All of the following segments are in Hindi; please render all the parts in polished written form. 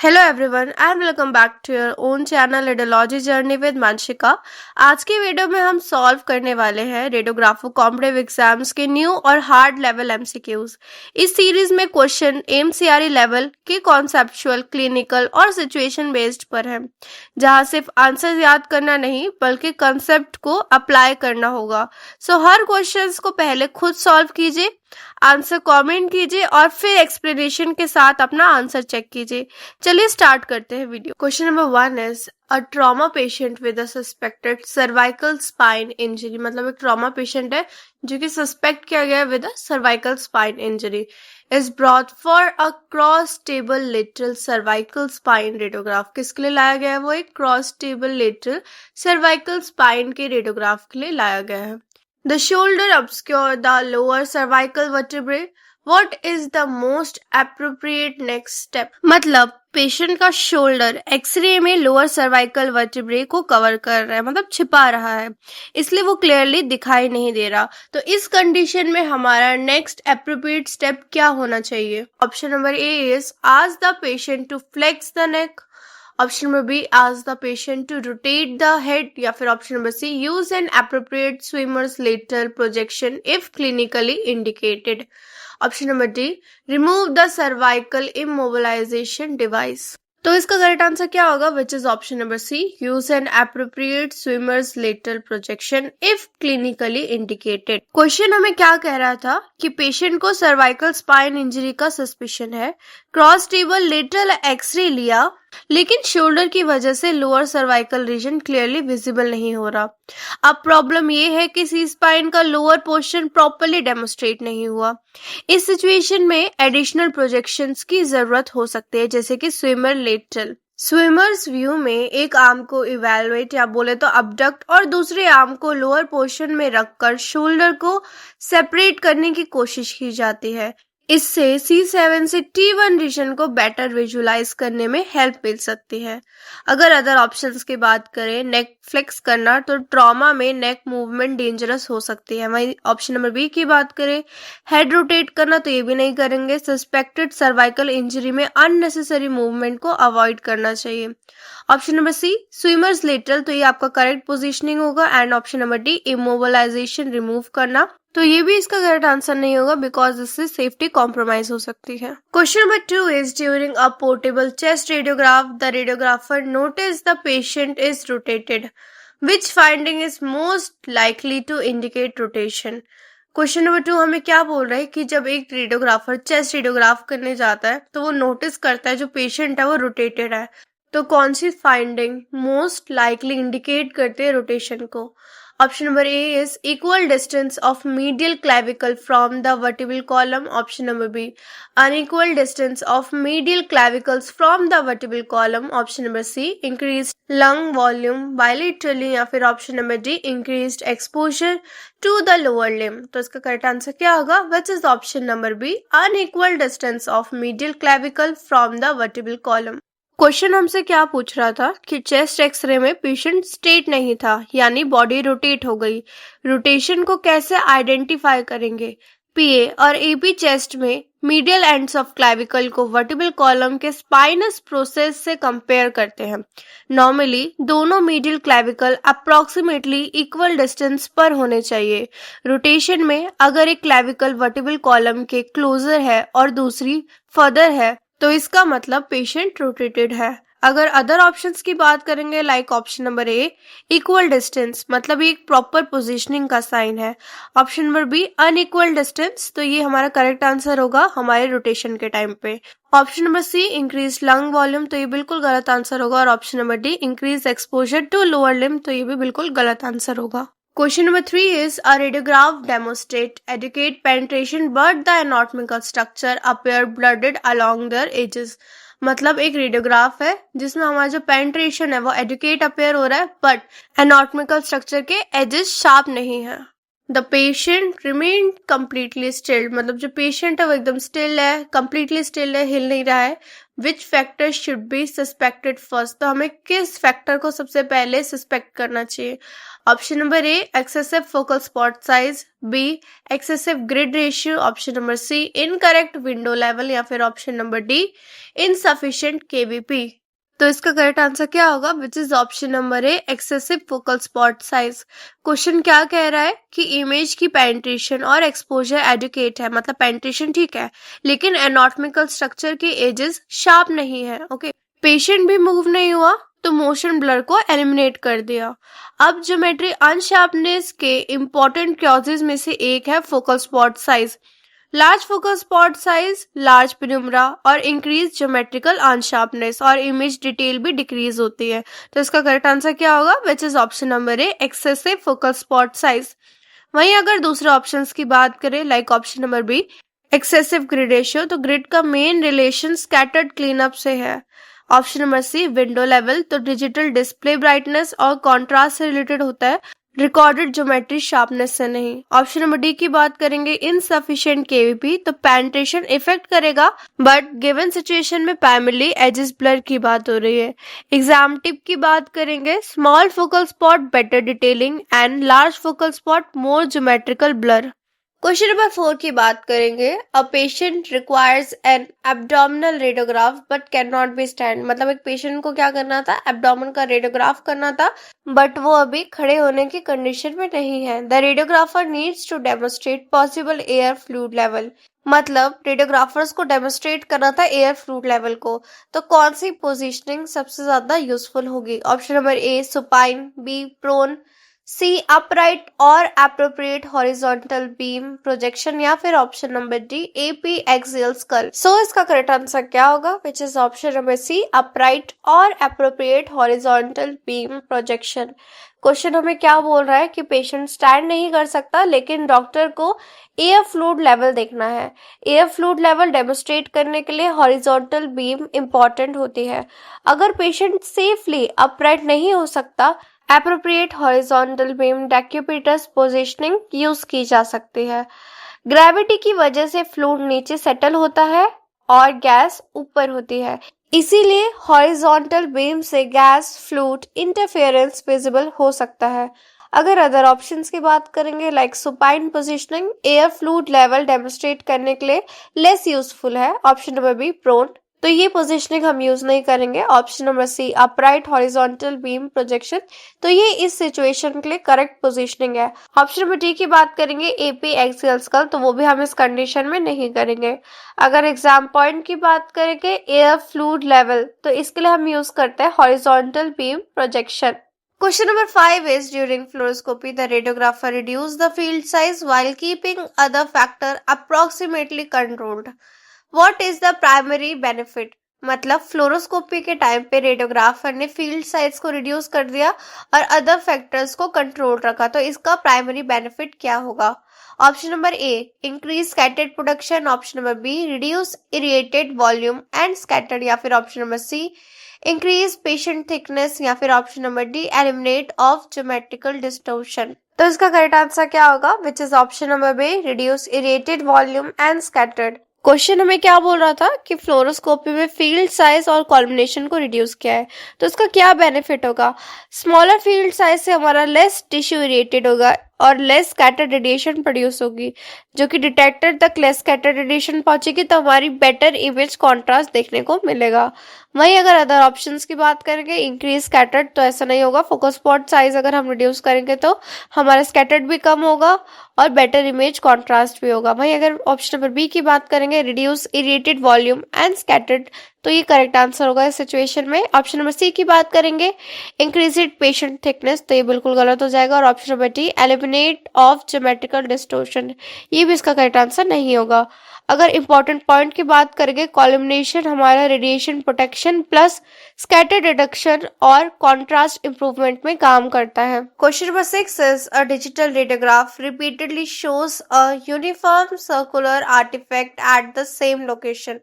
Hello everyone and welcome back to your own channel radiology journey with Manshika. आज की वीडियो में हम सॉल्व करने वाले हैं रेडियोग्राफो कॉम्पिटिटिव एग्जाम्स के न्यू और हार्ड लेवल एमसीक्यूज। इस सीरीज में क्वेश्चन एमसीआरई लेवल के कॉन्सेप्चुअल, क्लिनिकल और सिचुएशन बेस्ड पर है, जहां सिर्फ आंसर याद करना नहीं बल्कि कंसेप्ट को अप्लाई करना होगा। सो हर क्वेश्चन को पहले खुद सॉल्व कीजिए, आंसर कमेंट कीजिए और फिर एक्सप्लेनेशन के साथ अपना आंसर चेक कीजिए। चलिए स्टार्ट करते हैं video. Question number 1 is a trauma patient with a suspected cervical spine injury. मतलब एक ट्रॉमा पेशेंट है जो कि सस्पेक्ट किया गया with a cervical spine injury is brought for a cross table lateral cervical spine radiograph. किसके लिए लाया गया है? वो एक cross table lateral cervical spine के रेडियोग्राफ के लिए लाया गया है। The shoulder obscure the lower cervical vertebrae. What is the most appropriate next step? मतलब पेशेंट का शोल्डर एक्सरे में लोअर सर्वाइकल वर्टिब्रे को कवर कर रहा है, मतलब छिपा रहा है, इसलिए वो क्लियरली दिखाई नहीं दे रहा। तो इस कंडीशन में हमारा नेक्स्ट एप्रोप्रिएट स्टेप क्या होना चाहिए? Option number A is ask the patient to flex the neck. Option number B ask the patient to rotate the head, या फिर option number C use an appropriate swimmer's lateral projection if clinically indicated। Option number D remove the cervical immobilization device। तो इसका करेक्ट आंसर क्या होगा? Which is option number C use an appropriate swimmer's lateral projection if clinically indicated. Question हमें क्या कह रहा था कि पेशेंट को सर्वाइकल स्पाइन इंजरी का सस्पिशन है, क्रॉस टेबल लेटरल एक्सरे लिया, लेकिन शोल्डर की वजह से lower cervical region clearly visible नहीं हो रहा। अब प्रॉब्लम ये है कि सी स्पाइन का लोअर पोर्शन प्रॉपरली डेमोस्ट्रेट नहीं हुआ। इस सिचुएशन में एडिशनल प्रोजेक्शंस की जरूरत हो सकती है, जैसे कि स्विमर लेटरल। स्विमर्स व्यू में एक आर्म को इवेलुएट या बोले तो अबडक्ट और दूसरे आर्म को लोअर पोर्शन में रखकर शोल्डर को सेपरेट करने की कोशिश की जाती है। इससे C7 से T1 रीजन को बेटर विजुलाइज करने में हेल्प मिल सकती है। अगर अदर ऑप्शंस की बात करें, नेक फ्लेक्स करना, तो ट्रॉमा में नेक मूवमेंट डेंजरस हो सकती है। वहीं ऑप्शन नंबर बी की बात करें, हेड रोटेट करना, तो ये भी नहीं करेंगे। सस्पेक्टेड सर्वाइकल इंजरी में अननेसेसरी मूवमेंट को अवॉइड करना चाहिए। Option number C swimmer's lateral, तो ये आपका करेक्ट पोजिशनिंग होगा। And option number D immobilisation remove करना, तो ये भी इसका करेक्ट आंसर नहीं होगा बिकॉज इससे सेफ्टी कॉम्प्रोमाइज हो सकती है। Question number 2 is during a portable chest radiograph the radiographer notice the patient is rotated. Which finding is most likely to indicate rotation. Question number 2 हमें क्या बोल रहा है कि जब एक रेडियोग्राफर चेस्ट रेडियोग्राफ करने जाता है तो वो नोटिस करता है जो पेशेंट है वो रोटेटेड है, तो कौन सी फाइंडिंग मोस्ट लाइकली इंडिकेट करते हैं रोटेशन को? Option number A is equal distance of medial clavicle from the vertebral column. Option number B unequal distance of medial clavicles from the vertebral column. Option number C increase lung volume bilaterally, या फिर option number D increased exposure to the lower limb. तो इसका करेक्ट आंसर क्या होगा? Which is option number B unequal distance of medial clavicle from the vertebral column. Question हमसे क्या पूछ रहा था कि चेस्ट एक्सरे में पेशेंट स्ट्रेट नहीं था, यानी बॉडी रोटेट हो गई। रोटेशन को कैसे आइडेंटिफाई करेंगे? पीए और एपी चेस्ट में मीडियल एंड्स ऑफ क्लैविकल को वर्टिब्रल कॉलम के स्पाइनस प्रोसेस से कंपेयर करते हैं। नॉर्मली दोनों medial clavicle approximately equal distance पर होने चाहिए। रोटेशन में अगर एक क्लैविकल वर्टिब्रल कॉलम के क्लोजर है और दूसरी फर्दर है तो इसका मतलब पेशेंट रोटेटेड है। अगर अदर ऑप्शंस की बात करेंगे like option number A equal distance, मतलब ये एक प्रॉपर पोजीशनिंग का साइन है। Option number B unequal distance, तो ये हमारा करेक्ट आंसर होगा हमारे रोटेशन के टाइम पे। Option number C increase lung volume, तो ये बिल्कुल गलत आंसर होगा। और option number D increase exposure to lower limb, तो ये भी बिल्कुल गलत आंसर होगा। Question number 3 is a radiograph demonstrate adequate penetration but the anatomical structure appear blooded along their edges। मतलब एक रेडियोग्राफ है जिसमें हमारा जो पेनिट्रेशन है वो एडुकेट अपेयर हो रहा है बट एनाटॉमिकल स्ट्रक्चर के एजेस शार्प नहीं है। The patient remain completely still, मतलब जो पेशेंट है वो एकदम स्टिल है, कम्प्लीटली स्टिल है, हिल नहीं रहा है. Which factor should be suspected first, तो हमें किस फैक्टर को सबसे पहले सस्पेक्ट करना चाहिए. Option number A excessive focal spot size, B excessive grid ratio, option number C incorrect window level, या फिर option number D insufficient KVP. तो इसका करेक्ट आंसर क्या होगा, which is option number A excessive focal spot size. Question क्या कह रहा है कि इमेज की पेनिट्रेशन और एक्सपोजर एडुकेट है, मतलब पेनिट्रेशन ठीक है लेकिन एनाटॉमिकल स्ट्रक्चर के एजेस शार्प नहीं है. ओके, पेशेंट भी मूव नहीं हुआ तो मोशन ब्लर को एलिमिनेट कर दिया. अब ज्योमेट्री अनशार्पनेस के इंपॉर्टेंट कॉजेज में से एक है focal spot size. Large focal spot size, large penumbra और इंक्रीज ज्योमेट्रिकल अनशार्पनेस और इमेज डिटेल भी डिक्रीज होती है. तो इसका करेक्ट आंसर क्या होगा, which is option number A excessive focal spot size. वहीं अगर दूसरे ऑप्शंस की बात करें like option number B excessive grid ratio, तो ग्रिड का मेन रिलेशन स्कैटर्ड क्लीनअप से है. Option number C window level, तो डिजिटल डिस्प्ले ब्राइटनेस और कॉन्ट्रास्ट से रिलेटेड होता है, रिकॉर्डेड ज्योमेट्री शार्पनेस से नहीं. ऑप्शन नंबर डी की बात करेंगे इनसफिशिएंट केवीपी, तो पेनिट्रेशन इफेक्ट करेगा बट गिवन सिचुएशन में प्राइमरली एजेस ब्लर की बात हो रही है. एग्जाम टिप की बात करेंगे small focal spot better detailing and large focal spot more geometrical blur. Question number 4 की बात करेंगे. A patient requires N abdominal radiograph but can not be stand, मतलब एक पेशेंट को क्या करना था, एब्डोमेन का रेडियोग्राफ करना था बट वो अभी खड़े होने की कंडीशन में नहीं है. The radiographer needs to demonstrate possible air fluid level, मतलब रेडियोग्राफर्स को डेमोन्स्ट्रेट करना था एयर फ्लूइड लेवल को. तो कौन सी पोजीशनिंग सबसे ज्यादा यूजफुल होगी. Option number A supine, B prone, C upright और एप्रोप्रिएट हॉरिजॉन्टल बीम प्रोजेक्शन, या फिर option number D AP axial skull. So इसका करेक्ट आंसर क्या होगा, which is option number C upright और appropriate horizontal beam projection. Question हमें क्या बोल रहा है कि पेशेंट स्टैंड नहीं कर सकता लेकिन डॉक्टर को एयर फ्लूइड लेवल देखना है. एयर फ्लूइड लेवल डेमोन्स्ट्रेट करने के लिए हॉरिजॉन्टल बीम इंपॉर्टेंट होती है. अगर पेशेंट सेफली अपराइट नहीं हो सकता, appropriate horizontal beam decubitus positioning use की जा सकती है. ग्रेविटी की वजह से फ्लूइड नीचे सेटल होता है और गैस ऊपर होती है, इसीलिए हॉरिजॉन्टल बीम से गैस फ्लूइड इंटरफेरेंस विजिबल हो सकता है. अगर अदर ऑप्शंस की बात करेंगे like supine positioning air fluid level demonstrate करने के लिए लेस यूजफुल है, ऑप्शन नंबर बी प्रोन, तो ये पोजीशनिंग हम यूज नहीं करेंगे. Option number C upright horizontal beam projection, तो ये इस सिचुएशन के लिए करेक्ट पोजीशनिंग है. ऑप्शन नंबर डी की बात करेंगे एपी एक्सियल स्कल, तो वो भी हम इस कंडीशन में नहीं करेंगे. अगर एग्जाम पॉइंट की बात करेंगे एयर फ्लूइड लेवल, तो इसके लिए हम यूज करते हैं horizontal beam projection. Question number 5 is during fluoroscopy, the radiographer reduced the field size while keeping other factor approximately controlled. What is the primary benefit? मतलब फ्लोरोस्कोपी के टाइम पे रेडियोग्राफर ने फील्ड साइज को रिड्यूस कर दिया और अदर फैक्टर्स को कंट्रोल रखा, तो इसका प्राइमरी बेनिफिट क्या होगा. Option number A increase scattered production, option number B reduce irritated volume and scattered, या फिर option number C increase patient thickness, या फिर option number D eliminate of geometrical distortion. तो इसका करेक्ट आंसर क्या होगा, which is option number B reduce irritated volume and scattered. Question हमें क्या बोल रहा था कि फ्लोरोस्कोपी में फील्ड साइज और कॉल्मिनेशन को रिड्यूस किया है, तो इसका क्या बेनिफिट होगा. स्मॉलर फील्ड साइज से हमारा लेस टिश्यू इरिटेट होगा और लेस स्कैटर्ड रेडिएशन प्रोड्यूस होगी, जो कि डिटेक्टर तक लेस स्कैटर्ड रेडिएशन पहुंचेगी तो हमारी बेटर इमेज कॉन्ट्रास्ट देखने को मिलेगा. वहीं अगर अदर ऑप्शंस की बात करेंगे इंक्रीज स्कैटर्ड, तो ऐसा नहीं होगा. फोकस स्पॉट साइज अगर हम रिड्यूस करेंगे तो हमारा स्कैटर्ड भी कम होगा और बेटर इमेज कॉन्ट्रास्ट भी होगा. वहीं अगर ऑप्शन नंबर बी की बात करेंगे reduce irritated volume and scattered, तो ये करेक्ट आंसर होगा इस सिचुएशन में. ऑप्शन नंबर सी की बात करेंगे इंक्रीजेड पेशेंट थिकनेस, तो ये बिल्कुल गलत हो जाएगा. और option number D eliminate of geometrical distortion, ये भी इसका करेक्ट आंसर नहीं होगा. अगर इंपॉर्टेंट पॉइंट की बात करेंगे कॉल्मिनेशन हमारा radiation protection plus scatter reduction और कॉन्ट्रास्ट इंप्रूवमेंट में काम करता है. Question number 6 is a digital radiograph repeatedly shows a uniform circular artefact at the same location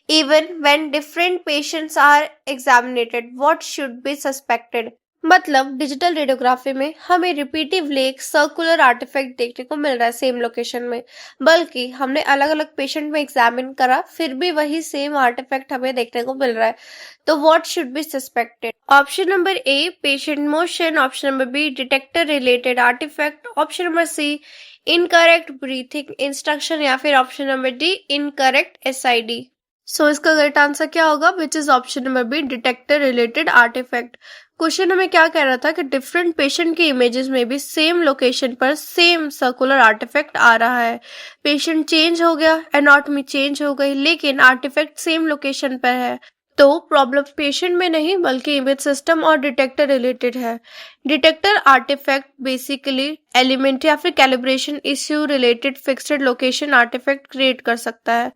even when different patients are examined. What should be suspected? मतलब डिजिटल रेडियोग्राफी में हमें रिपीटिवली एक सर्कुलर आर्टिफैक्ट देखने को मिल रहा है सेम लोकेशन में, बल्कि हमने अलग अलग पेशेंट में एग्जामिन करा फिर भी वही सेम आर्टिफैक्ट हमें देखने को मिल रहा है। तो what should be suspected? Option number A patient motion, option number B detector related artifact, option number C incorrect breathing instruction, या फिर option number D incorrect SID. So इसका करेक्ट आंसर क्या होगा, which is option number B detector related artifact. Question हमें क्या कह रहा था कि डिफरेंट पेशेंट के इमेजेस में भी सेम लोकेशन पर सेम सर्कुलर आर्टिफैक्ट आ रहा है। पेशेंट चेंज हो गया, एनाटॉमी चेंज हो गई, लेकिन आर्टिफैक्ट सेम लोकेशन पर है। तो प्रॉब्लम पेशेंट में नहीं बल्कि इमेज सिस्टम और डिटेक्टर रिलेटेड है। डिटेक्टर आर्टिफैक्ट बेसिकली एलिमेंट या फिर calibration issue related fixed location artefact create कर सकता है।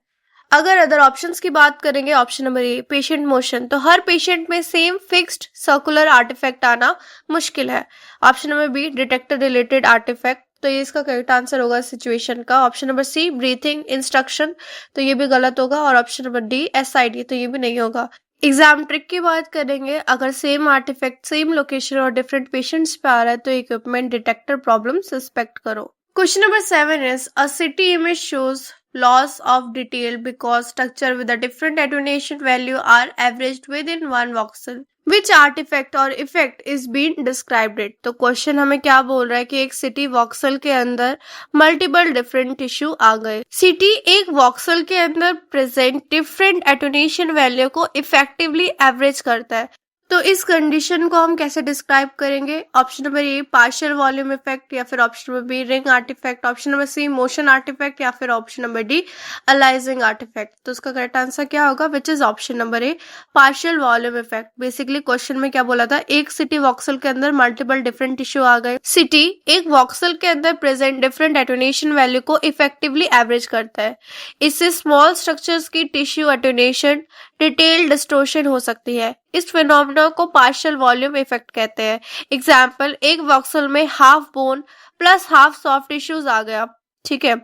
अगर अदर ऑप्शंस की बात करेंगे, option number A patient motion, तो हर पेशेंट में सेम फिक्स्ड सर्कुलर आर्टिफैक्ट आना मुश्किल है। Option number B detector related artefact, तो ये इसका करेक्ट आंसर होगा सिचुएशन का। Option number C breathing instruction, तो ये भी गलत होगा। और ऑप्शन नंबर डी एसआईडी, तो ये भी नहीं होगा। एग्जाम ट्रिक की बात करेंगे, अगर सेम आर्टिफैक्ट सेम लोकेशन और डिफरेंट पेशेंट्स पे आ रहा है तो इक्विपमेंट डिटेक्टर प्रॉब्लम सस्पेक्ट करो। Question number 7 is a city image shows loss of detail because structure with a different attenuation value are averaged within one voxel. Which artifact or effect is being described it? तो क्वेश्चन हमें क्या बोल रहा है कि एक सिटी वॉक्सल के अंदर मल्टीपल डिफरेंट टिश्यू आ गए। सिटी एक वॉक्सल के अंदर प्रेजेंट डिफरेंट एटोनेशन वैल्यू को इफेक्टिवली एवरेज करता है। तो इस कंडीशन को हम कैसे डिस्क्राइब करेंगे? Option number A partial volume effect, या फिर option number B ring artefact, option number C motion artefact, या फिर option number D aliasing artefact. तो उसका करेक्ट आंसर क्या होगा, which is option number A partial volume effect. Basically question में क्या बोला था, एक सिटी वॉक्सल के अंदर मल्टीपल डिफरेंट टिश्यू आ गए। सिटी एक वॉक्सल के अंदर प्रेजेंट डिफरेंट एटोनेशन वैल्यू को इफेक्टिवली एवरेज करता है। इससे स्मॉल स्ट्रक्चर्स की टिश्यू एटोनेशन डिटेल डिस्टोर्शन हो सकती है। इस फिनोमेना को पार्शियल वॉल्यूम इफेक्ट कहते हैं। एग्जाम्पल, एक वॉक्सल में half bone plus half soft tissues आ गया, ठीक है,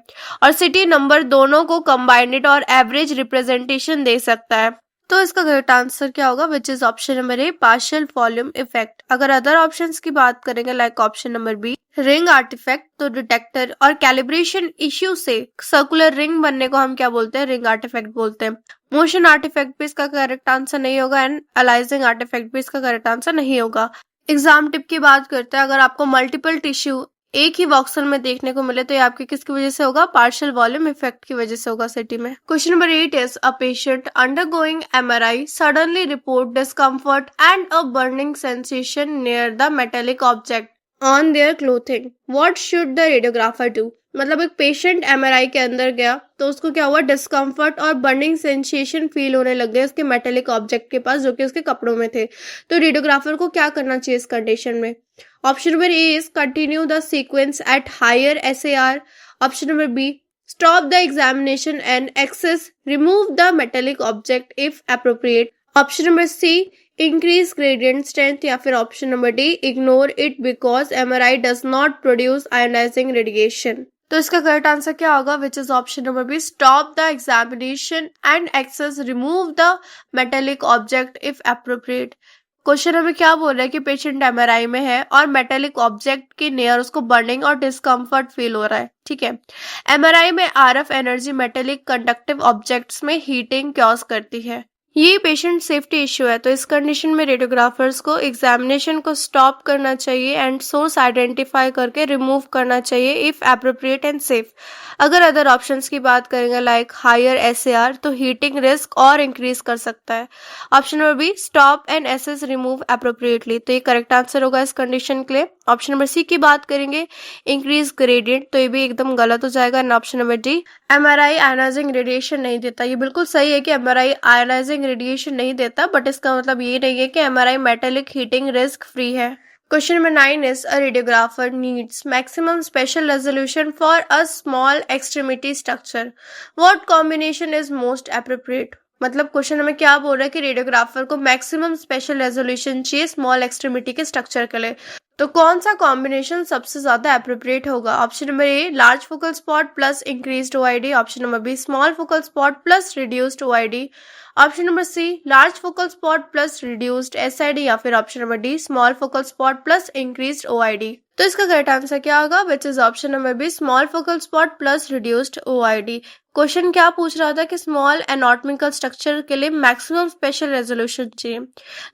और सिटी नंबर दोनों को कंबाइंड और एवरेज रिप्रेजेंटेशन दे सकता है। तो इसका करेक्ट आंसर क्या होगा, which is option number A partial volume effect. अगर अदर ऑप्शंस की बात करेंगे like option number B ring artefact, तो डिटेक्टर और कैलिब्रेशन इश्यू से सर्कुलर रिंग बनने को हम क्या बोलते हैं, रिंग आर्टिफैक्ट बोलते हैं। मोशन आर्टिफैक्ट भी इसका करेक्ट आंसर नहीं होगा एंड अलाइजिंग आर्टिफैक्ट भी इसका करेक्ट आंसर नहीं होगा। एग्जाम टिप की बात करते हैं, अगर आपको मल्टीपल टिश्यू एक ही वॉक्सल में देखने को मिले तो ये आपके किसकी वजह से होगा, पार्शियल वॉल्यूम इफेक्ट की वजह से होगा सिटी में। Question number 8 is a patient undergoing MRI suddenly report discomfort and a burning sensation near the metallic object on their clothing, what should the radiographer do? मतलब एक पेशेंट एमआरआई के अंदर गया तो उसको क्या हुआ, डिस्कम्फर्ट और बर्निंग सेंसेशन फील होने लग गए उसके मेटेलिक ऑब्जेक्ट के पास जो कि उसके कपड़ों में थे। तो रेडियोग्राफर को क्या करना चाहिए इस कंडीशन में? Option number A is continue the sequence at higher SAR, option number B stop the examination and access remove the metallic object if appropriate, option number C increase gradient strength, या फिर option number D ignore it because MRI does not produce ionising radiation. तो इसका करेक्ट आंसर क्या होगा, which is option number B stop the examination and access remove the metallic object if appropriate. Question हमें क्या बोल रहा है कि पेशेंट एमआरआई में है और मेटेलिक ऑब्जेक्ट के नियर उसको बर्निंग और डिस्कम्फर्ट फील हो रहा है, ठीक है। एमआरआई में RF energy metallic conductive objects में हीटिंग कॉज करती है। ये पेशेंट सेफ्टी इश्यू है, तो इस कंडीशन में रेडियोग्राफर्स को एग्जामिनेशन को स्टॉप करना चाहिए एंड सोर्स आइडेंटिफाई करके रिमूव करना चाहिए इफ एप्रोप्रिएट एंड सेफ। अगर अदर ऑप्शंस की बात करेंगे लाइक हायर एसएआर, तो हीटिंग रिस्क और इंक्रीज कर सकता है। Option number B stop and assess remove appropriately, तो ये करेक्ट आंसर होगा इस कंडीशन के लिए। ऑप्शन नंबर सी की बात करेंगे इंक्रीज ग्रेडियंट, तो ये भी एकदम गलत हो जाएगा। And option number D MRI ionizing radiation नहीं देता। ये बिल्कुल सही है कि एमआरआई आयोनाइजिंग रेडिएशन नहीं देता, बट इसका मतलब ये नहीं है कि MRI metallic heating risk free है। Question number 9 is a radiographer needs maximum special resolution for a small extremity structure. What combination is most appropriate? मतलब क्वेश्चन हमें क्या बोल रहा है कि रेडियोग्राफर को मैक्सिमम स्पेशल रेजोल्यूशन चाहिए स्मॉल एक्सट्रीमिटी के स्ट्रक्चर के लिए, तो कौन सा कॉम्बिनेशन सबसे ज्यादा एप्रोप्रिएट होगा? Option number A large focal spot plus increased OID, option number B small focal spot plus reduced OID, option number C large focal spot plus reduced SID, या फिर option number D small focal spot plus increased OID. तो इसका करेक्ट आंसर क्या होगा, which is option number B small focal spot plus reduced OID. Question क्या पूछ रहा था कि स्मॉल एनाटॉमिकल स्ट्रक्चर के लिए मैक्सिमम स्पेशल रेजोल्यूशन चाहिए।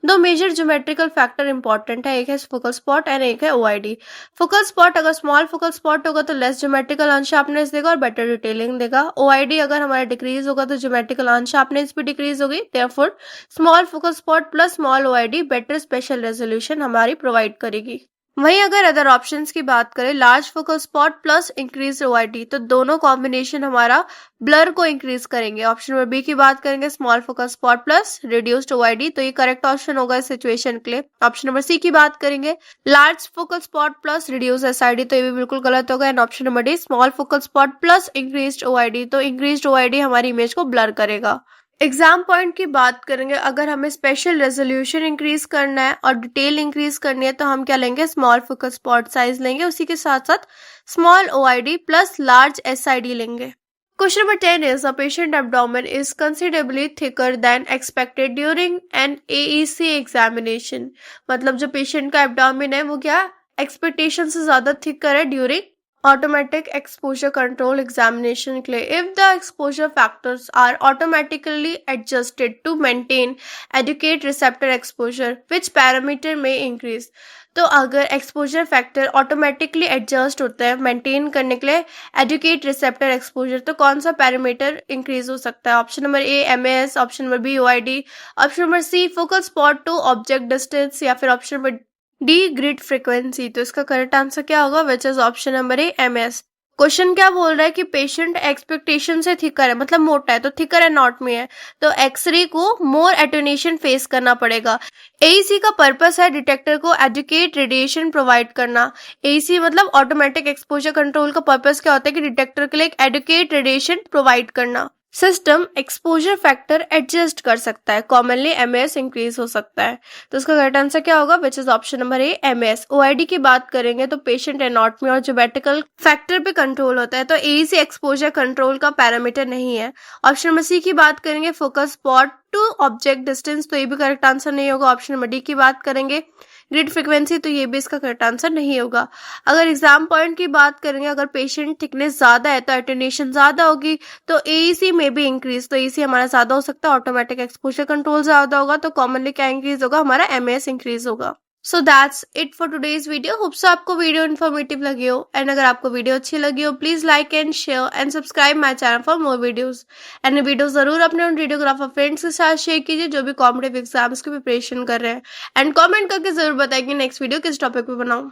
दो मेजर ज्योमेट्रिकल फैक्टर इंपॉर्टेंट है, एक है फोकल स्पॉट एंड एक है ओआईडी। फोकल स्पॉट अगर स्मॉल फोकल स्पॉट होगा तो लेस ज्योमेट्रिकल अनशार्पनेस देगा और बेटर डिटेलिंग देगा। ओआईडी अगर हमारा डिक्रीज होगा तो ज्योमेट्रिकल अनशार्पनेस भी डिक्रीज होगी। Therefore small focal spot plus small OID better spatial resolution हमारी प्रोवाइड करेगी। वहीं अगर अदर ऑप्शंस की बात करें, large focal spot plus increase OID, तो दोनों कॉम्बिनेशन हमारा ब्लर को इंक्रीज करेंगे। ऑप्शन नंबर बी की बात करेंगे small focal spot plus reduced OID, तो ये करेक्ट ऑप्शन होगा इस सिचुएशन के लिए। ऑप्शन नंबर सी की बात करेंगे large focal spot plus reduce SID, तो ये भी बिल्कुल गलत होगा। And option number D small focal spot plus increased OID, तो इंक्रीज्ड ओआईडी हमारी इमेज को ब्लर करेगा। एग्जाम पॉइंट की बात करेंगे, अगर हमें स्पेशल रेजोल्यूशन इंक्रीज करना है और डिटेल इंक्रीज करनी है तो हम क्या लेंगे, स्मॉल फोकल स्पॉट साइज लेंगे, उसी के साथ साथ स्मॉल ओआईडी प्लस लार्ज एसआईडी लेंगे। Question number 10 is a patient abdomen is considerably thicker than expected during an AEC examination। मतलब जो पेशेंट का एब्डोमेन है वो क्या एक्सपेक्टेशन से ज्यादा थिकर है during automatic exposure control examination के लिए। if the exposure factors are automatically adjusted to maintain adequate receptor exposure, which parameter may increase। तो अगर एक्सपोजर फैक्टर ऑटोमेटिकली एडजस्ट होता है मेंटेन करने के लिए एडुकेट रिसेप्टर एक्सपोजर, तो कौन सा पैरामीटर इंक्रीज हो सकता है। Option number A MAS, option number B OID, option number C focal spot to object distance, या फिर option number D grid frequency. तो इसका करेक्ट आंसर क्या होगा, which is option number A MS. Question क्या बोल रहा है कि पेशेंट एक्सपेक्टेशन से थिकर है, मतलब मोटा है, तो थिकर एनाटॉमी है, तो एक्सरे को मोर एटेन्यूएशन फेस करना पड़ेगा। एईसी का पर्पस है डिटेक्टर को एडुकेट रेडिएशन प्रोवाइड करना। एईसी मतलब ऑटोमेटिक एक्सपोजर कंट्रोल का पर्पस क्या होता है कि डिटेक्टर के लिए एक एडुकेट रेडिएशन प्रोवाइड करना। सिस्टम एक्सपोजर फैक्टर एडजस्ट कर सकता है, कॉमनली एमएस इंक्रीज हो सकता है। तो इसका करेक्ट आंसर क्या होगा, which is option number A MS. OID की बात करेंगे तो पेशेंट एनाटॉमी और ज्योमेट्रिकल फैक्टर पे कंट्रोल होता है, तो एईसी एक्सपोजर कंट्रोल का पैरामीटर नहीं है। ऑप्शन नंबर सी की बात करेंगे focus spot to object distance, तो ये भी करेक्ट आंसर नहीं होगा। ऑप्शन नंबर डी की बात करेंगे ग्रिड फ्रीक्वेंसी, तो ये भी इसका करेक्ट आंसर नहीं होगा। अगर एग्जाम पॉइंट की बात करेंगे, अगर पेशेंट थिकनेस ज्यादा है तो अटेन्यूएशन ज्यादा होगी, तो एईसी में भी इंक्रीज, तो एईसी हमारा ज्यादा हो सकता है, ऑटोमेटिक एक्सपोजर कंट्रोल ज्यादा होगा, तो कॉमनली क्या इंक्रीज होगा, हमारा एमएस इंक्रीज होगा। So that's it for today's video. Hope so आपको वीडियो इन्फॉर्मेटिव लगी हो, एंड अगर आपको वीडियो अच्छी लगी हो please like and share and subscribe my channel for more videos. And video जरूर अपने उन वीडियोग्राफर फ्रेंड्स के साथ शेयर कीजिए जो भी कॉम्पिटिटिव एग्जाम्स की प्रिपरेशन कर रहे हैं, एंड कमेंट करके जरूर बताएं कि नेक्स्ट वीडियो किस टॉपिक पे बनाऊं।